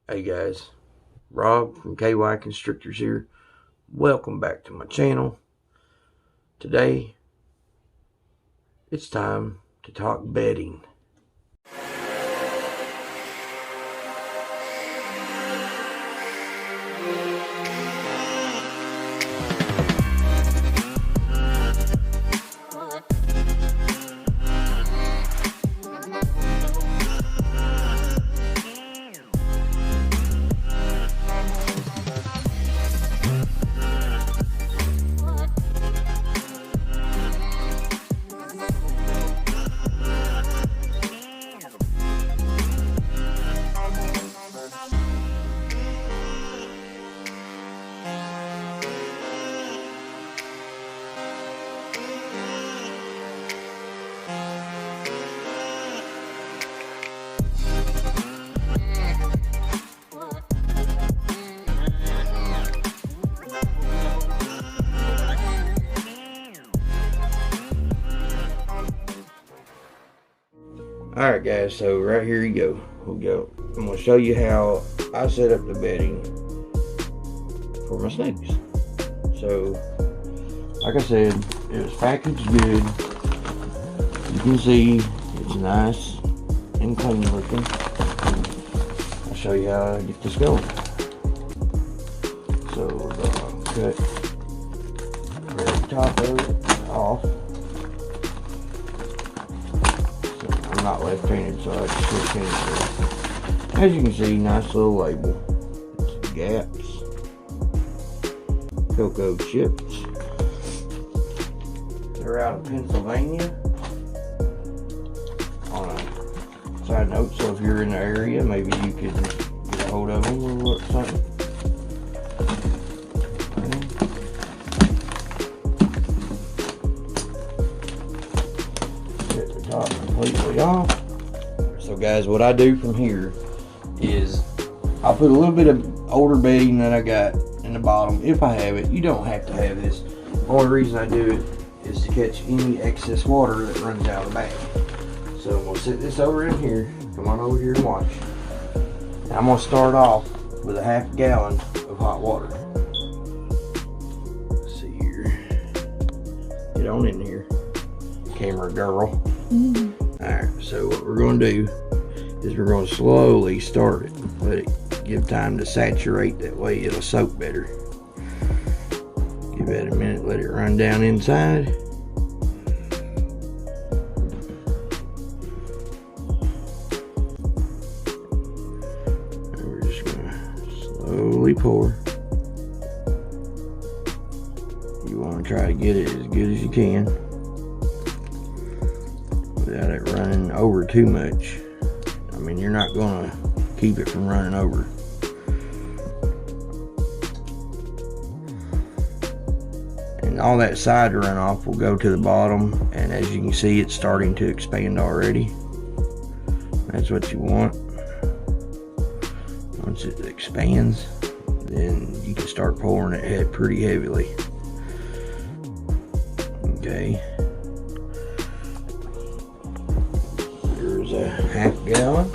Hey guys, Rob from KY Constrictors here. Welcome back to my channel. Today, it's time to talk bedding. Alright guys, so right here you go. I'm going to show you how I set up the bedding for my snakes. So, like I said, it was packaged good. You can see it's nice and clean looking. I'll show you how I get this going. So we're going to cut the very top of it off. I'm not left-handed, so I just switch hands. As you can see, nice little label. It's Gaps Coco chips. They're out of Pennsylvania. On a side note, so if you're in the area, maybe you could get a hold of them or something. Get the top completely off. So guys, what I do from here is I'll put a little bit of older bedding that I got in the bottom if I have it. You don't have to have this. The only reason I do it is to catch any excess water that runs out of the bag. So I'm going to set this over in here. Come on over here and watch. And I'm going to start off with a ½ gallon of hot water. Let's see here. Get on in here, camera girl. Alright, so what we're going to do is we're going to slowly start it. Let it give time to saturate, that way it'll soak better. Give it a minute, let it run down inside. And we're just going to slowly pour. You want to try to get it as good as you can without it running over too much. I mean, you're not going to keep it from running over. And all that side runoff will go to the bottom, and as you can see, it's starting to expand already. That's what you want. Once it expands, then you can start pouring it pretty heavily. Okay. There's a ½ gallon.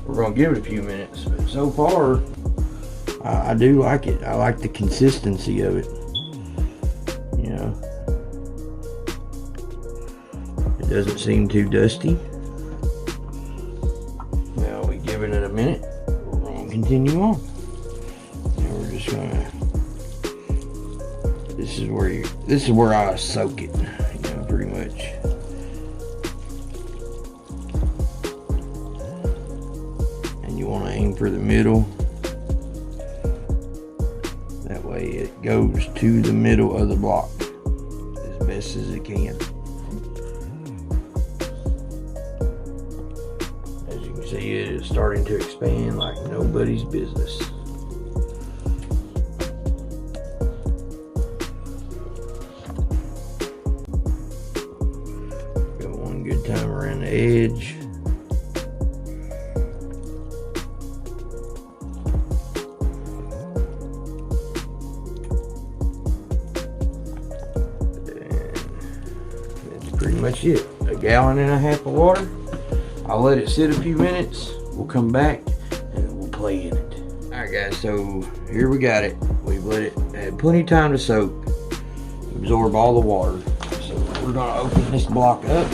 We're going to give it a few minutes, but so far I do like it. I like the consistency of it. You know, it doesn't seem too dusty. Now we give it a minute. We're going to continue on. And we're just going to. This is where I soak it. You know, pretty much. And you want to aim for the middle. That way it goes to the middle of the block as best as it can. As you can see, it is starting to expand like nobody's business. Go one good time around the edge. Pretty much it. 1.5 gallons of water. I'll let it sit a few minutes. We'll come back and we'll play in it. Alright guys, so here we got it. We've let it had plenty of time to soak, absorb all the water. So we're gonna open this block up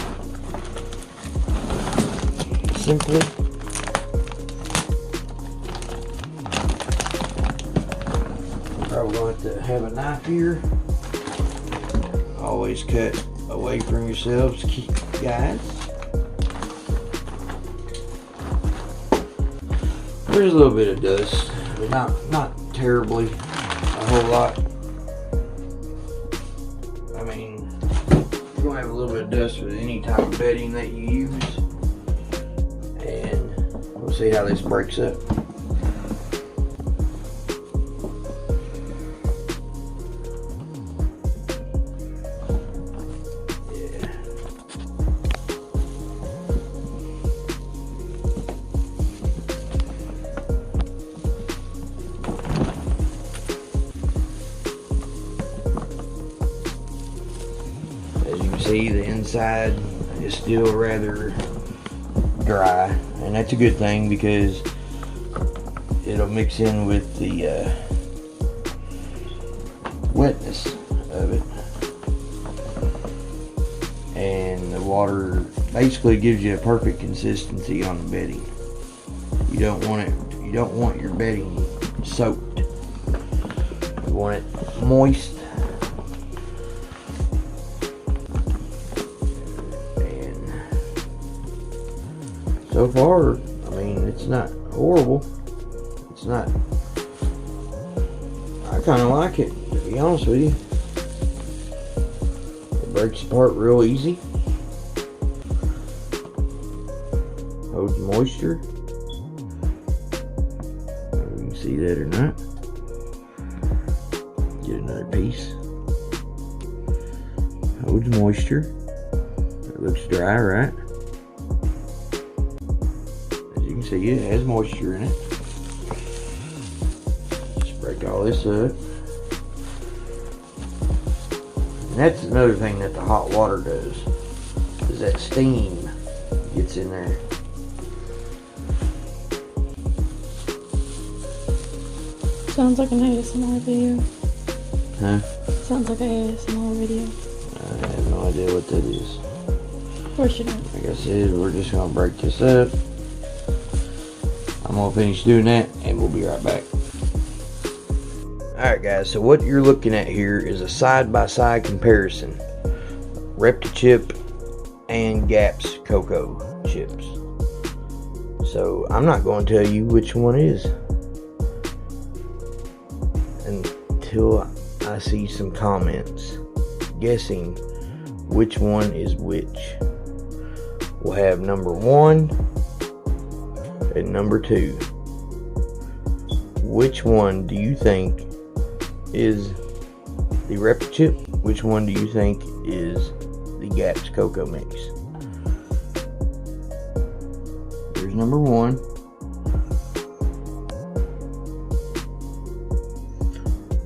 simply. Probably going to have a knife here. Always cut away from yourselves, guys. There's a little bit of dust, but not terribly a whole lot. I mean, you're gonna have a little bit of dust with any type of bedding that you use, and we'll see how this breaks up. See, the inside is still rather dry, and that's a good thing because it'll mix in with the wetness of it, and the water basically gives you a perfect consistency on the bedding. You don't want your bedding soaked. You want it moist. So far, I mean, it's not horrible. It's not. I kind of like it, to be honest with you. It breaks apart real easy. Holds moisture. Whether you can see that or not. Get another piece. Holds moisture. It looks dry, right? See, it has moisture in it. Just break all this up. And that's another thing that the hot water does, is that steam gets in there. Sounds like an ASMR video. Huh? Sounds like an ASMR video. I have no idea what that is. Of course you don't. Like I said, we're just gonna break this up. I'm gonna finish doing that and we'll be right back. Alright guys, so what you're looking at here is a side-by-side comparison. Reptichip and Gap's Coco chips. So I'm not going to tell you which one is until I see some comments guessing which one is which. We'll have number 1 and number 2. Which one do you think is the Reptichip? Which one do you think is the Gap's Coco mix? Here's number 1.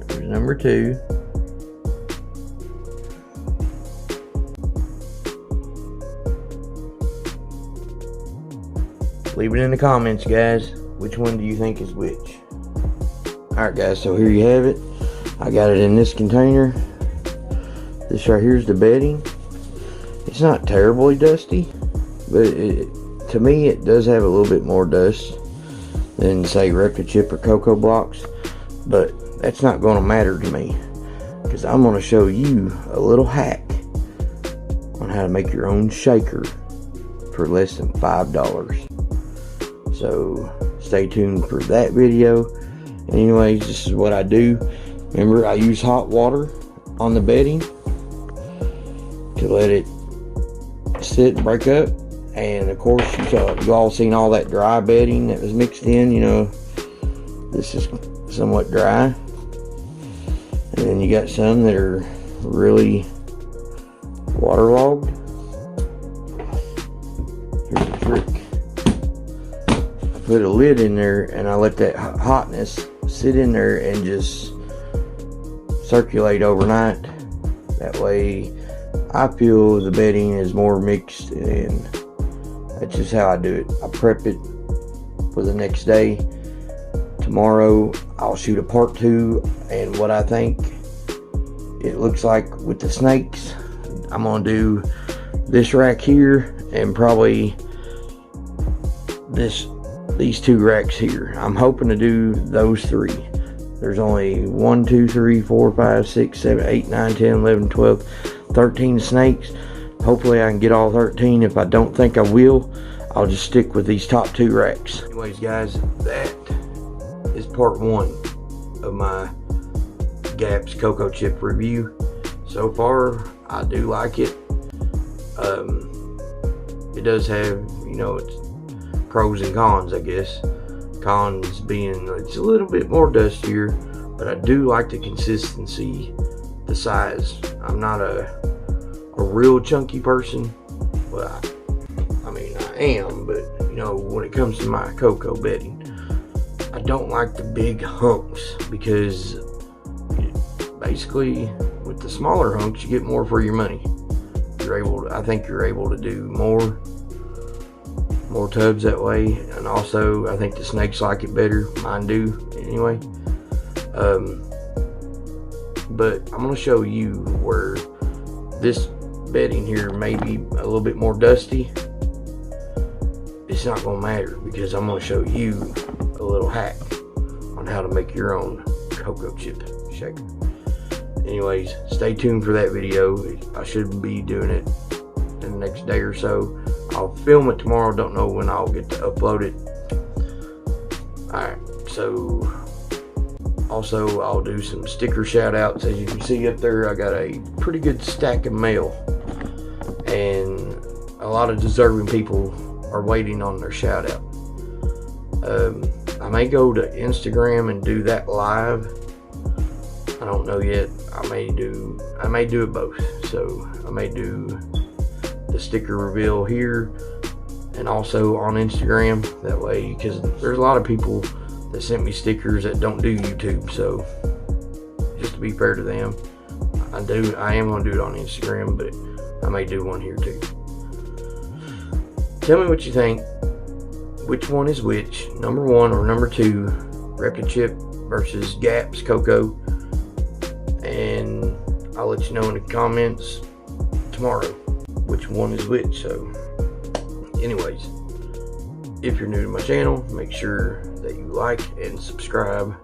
There's number 2. Leave it in the comments, guys. Which one do you think is which? Alright guys, so here you have it. I got it in this container. This right here is the bedding. It's not terribly dusty, but to me it does have a little bit more dust than, say, Reptichip or Coco blocks. But that's not going to matter to me, because I'm going to show you a little hack on how to make your own shaker for less than $5. So stay tuned for that video. Anyways, this is what I do. Remember, I use hot water on the bedding to let it sit and break up. And of course, you all seen all that dry bedding that was mixed in. You know, this is somewhat dry, and then you got some that are really waterlogged. Here's the trick. Put a lid in there and I let that hotness sit in there and just circulate overnight. That way I feel the bedding is more mixed and a That's just how I do it. I prep it for the next day. Tomorrow I'll shoot a part 2 and what I think it looks like with the snakes. I'm gonna do this rack here and probably these 2 racks here. I'm hoping to do those 3. There's only 1, 2, 3, 4, 5, 6, 7, 8, 9, 10, 11, 12, 13 snakes. Hopefully I can get all 13. If I don't think I will, I'll just stick with these top 2 racks. Anyways guys, that is part 1 of my Gaps Coco chip review. So far I do like it. It does have, you know, its pros and cons, I guess. Cons being it's a little bit more dustier, but I do like the consistency, the size. I'm not a real chunky person. Well, I mean I am, but you know, when it comes to my Coco bedding, I don't like the big hunks, because basically with the smaller hunks you get more for your money. I think you're able to do more tubs that way, and also I think the snakes like it better. Mine do anyway. But I'm going to show you where this bedding here may be a little bit more dusty. It's not going to matter, because I'm going to show you a little hack on how to make your own Coco chip shaker. Anyways, stay tuned for that video. I should be doing it in the next day or so. I'll film it tomorrow. Don't know when I'll get to upload it. Alright, so also I'll do some sticker shout outs. As you can see up there, I got a pretty good stack of mail, and a lot of deserving people are waiting on their shout out. I may go to Instagram and do that live. I don't know yet. I may do it both. So I may do the sticker reveal here and also on Instagram. That way, because there's a lot of people that sent me stickers that don't do YouTube. So just to be fair to them, I am gonna do it on Instagram, but I may do one here too. Tell me what you think. Which one is which? Number 1 or number 2? Reptichip versus Gaps Coco. And I'll let you know in the comments tomorrow which one is which. So anyways, if you're new to my channel, make sure that you like and subscribe.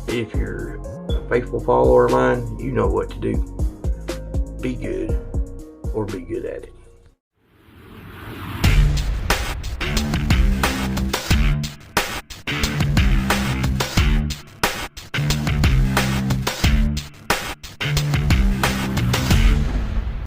If you're a faithful follower of mine, you know what to do. Be good, or be good at it.